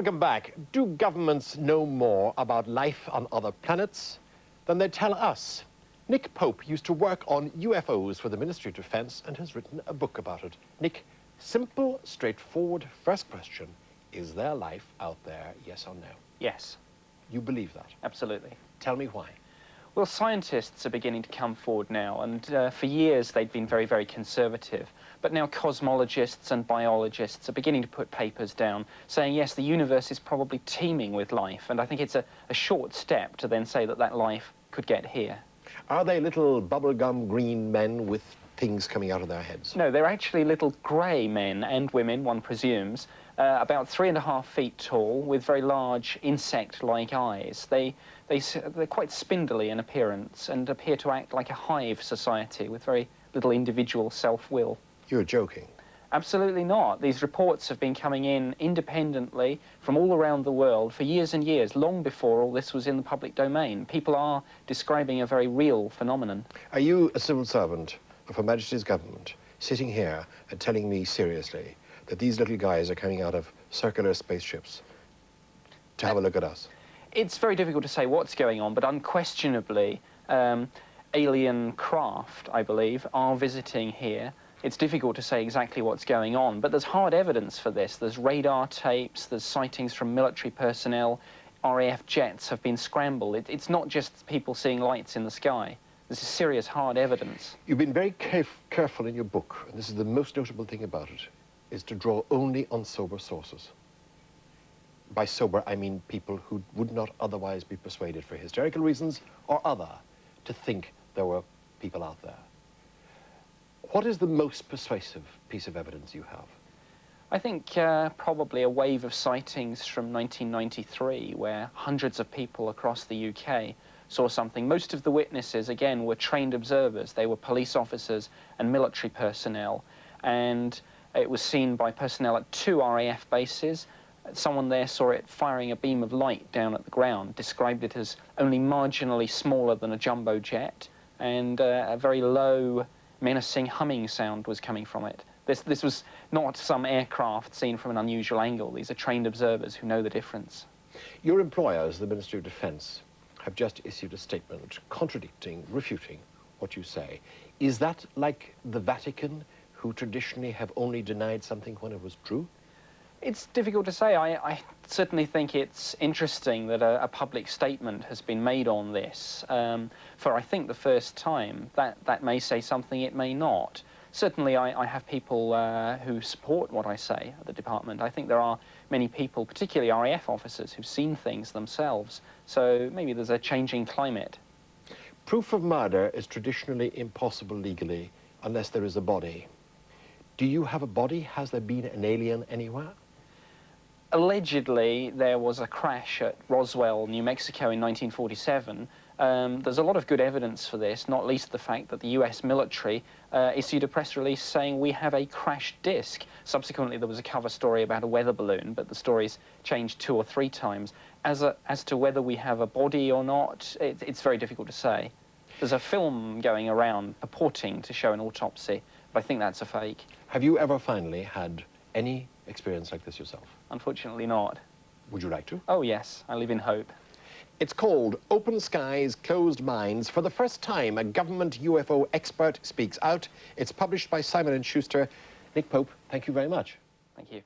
Welcome back. Do governments know more about life on other planets than they tell us? Nick Pope used to work on UFOs for the Ministry of Defense and has written a book about it. Nick, simple, straightforward first question. Is there life out there, yes or no? Yes. You believe that? Absolutely. Tell me why. Well, scientists are beginning to come forward now, and for years they've been very, very conservative. But now cosmologists and biologists are beginning to put papers down saying, yes, the universe is probably teeming with life, and I think it's a short step to then say that that life could get here. Are they little bubblegum green men with things coming out of their heads? No, they're actually little grey men and women, one presumes, about 3.5 feet tall, with very large insect-like eyes. They're quite spindly in appearance and appear to act like a hive society with very little individual self-will. You're joking. Absolutely not. These reports have been coming in independently from all around the world for years and years, long before all this was in the public domain. People are describing a very real phenomenon. Are you a civil servant of Her Majesty's government sitting here and telling me seriously that these little guys are coming out of circular spaceships to have a look at us? It's very difficult to say what's going on, but unquestionably, alien craft, I believe, are visiting here. It's difficult to say exactly what's going on, but there's hard evidence for this. There's radar tapes, there's sightings from military personnel, RAF jets have been scrambled. It's not just people seeing lights in the sky. There's serious hard evidence. You've been very careful in your book, and this is the most notable thing about it, is to draw only on sober sources. By sober, I mean people who would not otherwise be persuaded for hysterical reasons or other to think there were people out there. What is the most persuasive piece of evidence you have? I think probably a wave of sightings from 1993, where hundreds of people across the UK saw something. Most of the witnesses, again, were trained observers. They were police officers and military personnel, and it was seen by personnel at 2 RAF bases. Someone there saw it firing a beam of light down at the ground, described it as only marginally smaller than a jumbo jet, and a very low, menacing humming sound was coming from it. This was not some aircraft seen from an unusual angle. These are trained observers who know the difference. Your employers, the Ministry of Defense, have just issued a statement contradicting, refuting what you say. Is that like the Vatican, who traditionally have only denied something when it was true? It's difficult to say. I certainly think it's interesting that a public statement has been made on this for, I think, the first time. That may say something, it may not. Certainly, I have people who support what I say at the department. I think there are many people, particularly RAF officers, who've seen things themselves. So maybe there's a changing climate. Proof of murder is traditionally impossible legally unless there is a body. Do you have a body? Has there been an alien anywhere? Allegedly, there was a crash at Roswell, New Mexico in 1947. There's a lot of good evidence for this, not least the fact that the US military issued a press release saying we have a crashed disc. Subsequently, there was a cover story about a weather balloon, but the stories changed 2 or 3 times. As to whether we have a body or not, it's very difficult to say. There's a film going around purporting to show an autopsy, but I think that's a fake. Have you ever finally had any experience like this yourself? Unfortunately not. Would you like to? Oh yes, I live in hope. It's called Open Skies, Closed Minds. For the first time, a government UFO expert speaks out. It's published by Simon & Schuster. Nick Pope, thank you very much. Thank you.